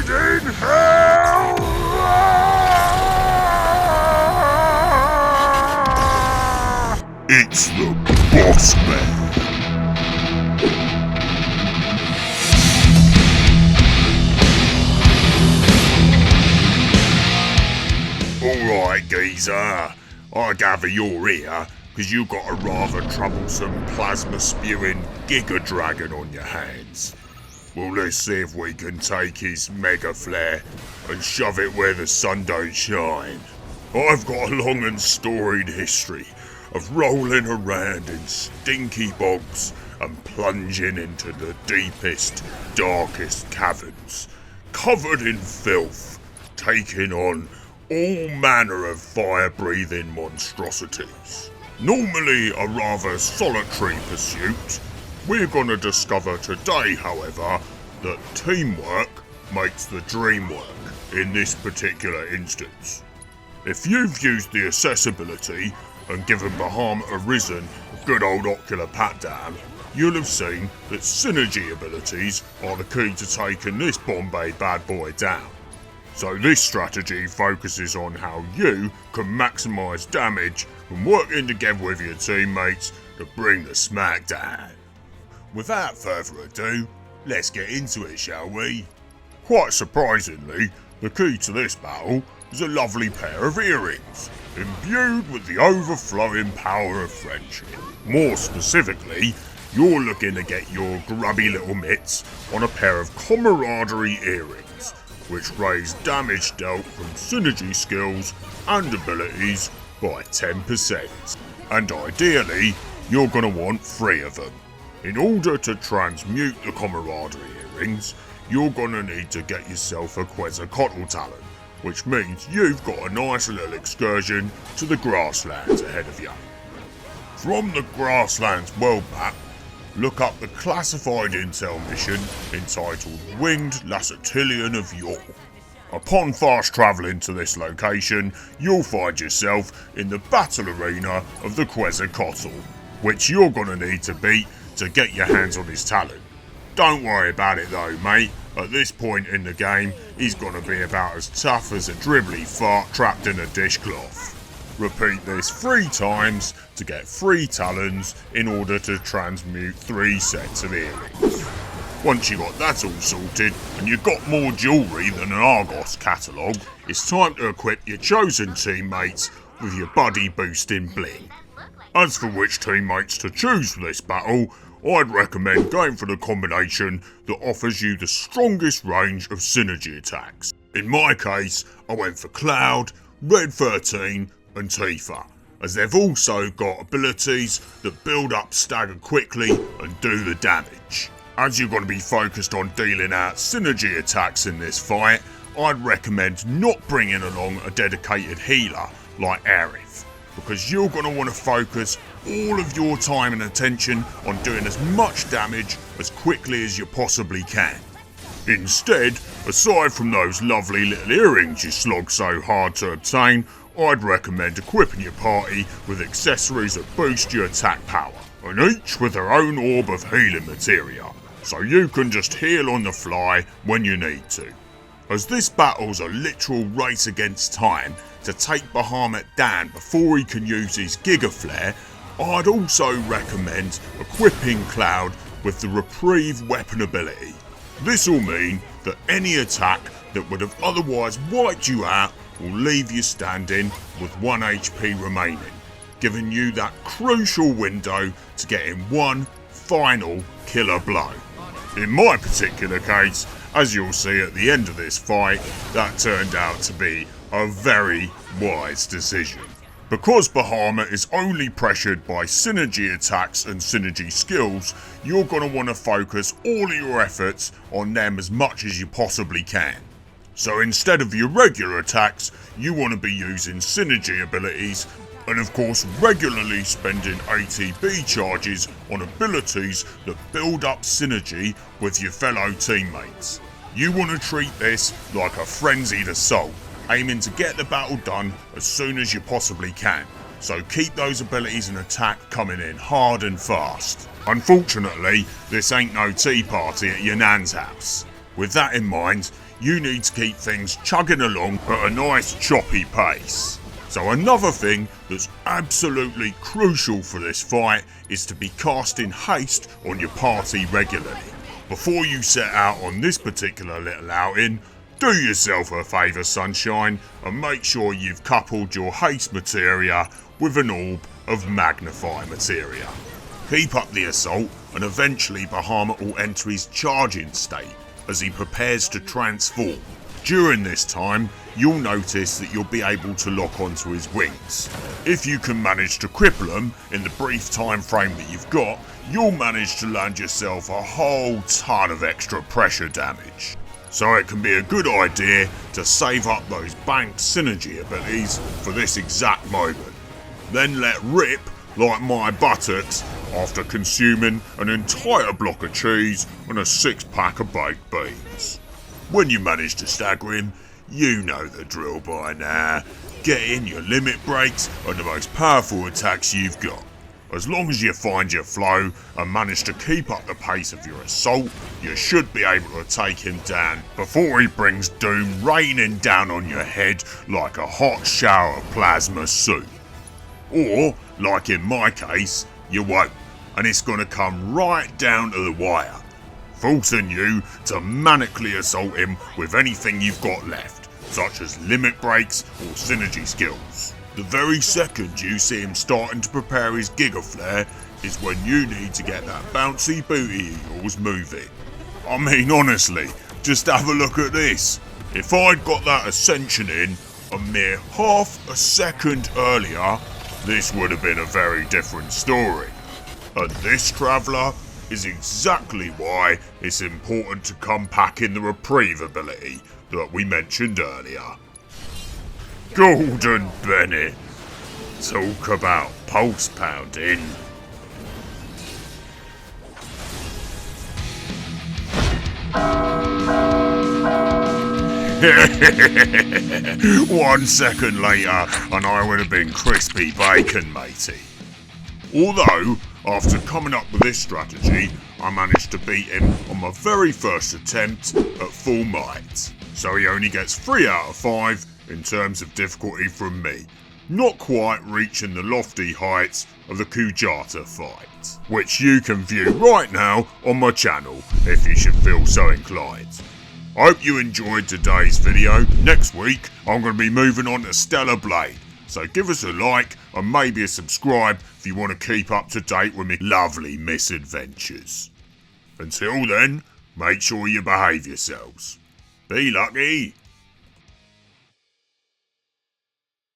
in hell! It's the Boss Man. Alright, geezer. I gather you're here because you've got a rather troublesome plasma-spewing giga-dragon on your hands. Well, let's see if we can take his mega flare and shove it where the sun don't shine. I've got a long and storied history of rolling around in stinky bogs and plunging into the deepest, darkest caverns, covered in filth, taking on all manner of fire-breathing monstrosities. Normally a rather solitary pursuit, we're gonna discover today, however, that teamwork makes the dream work in this particular instance. If you've used the accessibility and given Bahamut Arisen a good old ocular pat-down, you'll have seen that synergy abilities are the key to taking this Bombay bad boy down. So this strategy focuses on how you can maximise damage and working together with your teammates to bring the smack down. Without further ado, let's get into it, shall we? Quite surprisingly, the key to this battle is a lovely pair of earrings, imbued with the overflowing power of friendship. More specifically, you're looking to get your grubby little mitts on a pair of camaraderie earrings, which raise damage dealt from synergy skills and abilities by 10%. And ideally, you're going to want 3 of them. In order to transmute the camaraderie earrings, you're going to need to get yourself a Quetzalcoatl talent, which means you've got a nice little excursion to the grasslands ahead of you. From the grasslands world map, look up the classified intel mission entitled Winged Lacertillion of Yore. Upon fast travelling to this location, you'll find yourself in the battle arena of the Quetzalcoatl, which you're going to need to beat to get your hands on his talent. Don't worry about it though, mate. At this point in the game, he's going to be about as tough as a dribbly fart trapped in a dishcloth. Repeat this 3 times to get 3 talons in order to transmute 3 sets of earrings. Once you got that all sorted and you've got more jewellery than an Argos catalogue, it's time to equip your chosen teammates with your buddy boosting bling. As for which teammates to choose for this battle, I'd recommend going for the combination that offers you the strongest range of synergy attacks. In my case, I went for Cloud, Red 13 and Tifa, as they've also got abilities that build up stagger quickly and do the damage. As you're going to be focused on dealing out synergy attacks in this fight, I'd recommend not bringing along a dedicated healer like Aerith, because you're going to want to focus all of your time and attention on doing as much damage as quickly as you possibly can. Instead, aside from those lovely little earrings you slog so hard to obtain, I'd recommend equipping your party with accessories that boost your attack power, and each with their own orb of healing materia, so you can just heal on the fly when you need to. As this battle's a literal race against time to take Bahamut down before he can use his Giga Flare, I'd also recommend equipping Cloud with the Reprieve weapon ability. This will mean that any attack that would have otherwise wiped you out will leave you standing with 1 HP remaining, giving you that crucial window to get in one final killer blow. In my particular case, as you'll see at the end of this fight, that turned out to be a very wise decision. Because Bahamut is only pressured by synergy attacks and synergy skills, you're going to want to focus all of your efforts on them as much as you possibly can. So instead of your regular attacks, you want to be using synergy abilities, and of course regularly spending ATB charges on abilities that build up synergy with your fellow teammates. You want to treat this like a frenzied assault, aiming to get the battle done as soon as you possibly can. So keep those abilities and attack coming in hard and fast. Unfortunately, this ain't no tea party at your nan's house. With that in mind, you need to keep things chugging along at a nice choppy pace. So another thing that's absolutely crucial for this fight is to be casting haste on your party regularly. Before you set out on this particular little outing, do yourself a favour, Sunshine, and make sure you've coupled your haste materia with an orb of magnify materia. Keep up the assault, and eventually Bahamut will enter his charging state as he prepares to transform. During this time, you'll notice that you'll be able to lock onto his wings. If you can manage to cripple him in the brief time frame that you've got, you'll manage to land yourself a whole ton of extra pressure damage. So it can be a good idea to save up those banked synergy abilities for this exact moment. Then let rip like my buttocks after consuming an entire block of cheese and a 6-pack of baked beans. When you manage to stagger him, you know the drill by now. Get in your limit breaks and the most powerful attacks you've got. As long as you find your flow and manage to keep up the pace of your assault, you should be able to take him down before he brings doom raining down on your head like a hot shower of plasma soup. Or, like in my case, you won't, and it's going to come right down to the wire, forcing you to manically assault him with anything you've got left, such as limit breaks or synergy skills. The very second you see him starting to prepare his Giga Flare is when you need to get that bouncy booty of yours moving. I mean, honestly, just have a look at this. If I'd got that ascension in a mere half a second earlier, this would have been a very different story. And this, traveller, is exactly why it's important to come back in the reprieve ability that we mentioned earlier. Golden Bennett. Talk about pulse pounding. One second later and I would have been crispy bacon, matey. Although, after coming up with this strategy, I managed to beat him on my very first attempt at full might. So he only gets 3 out of 5 in terms of difficulty from me, not quite reaching the lofty heights of the Kujata fight, which you can view right now on my channel if you should feel so inclined. I hope you enjoyed today's video. Next week I'm going to be moving on to Stellar Blade, so give us a like and maybe a subscribe if you want to keep up to date with me lovely misadventures. Until then, make sure you behave yourselves. Be lucky.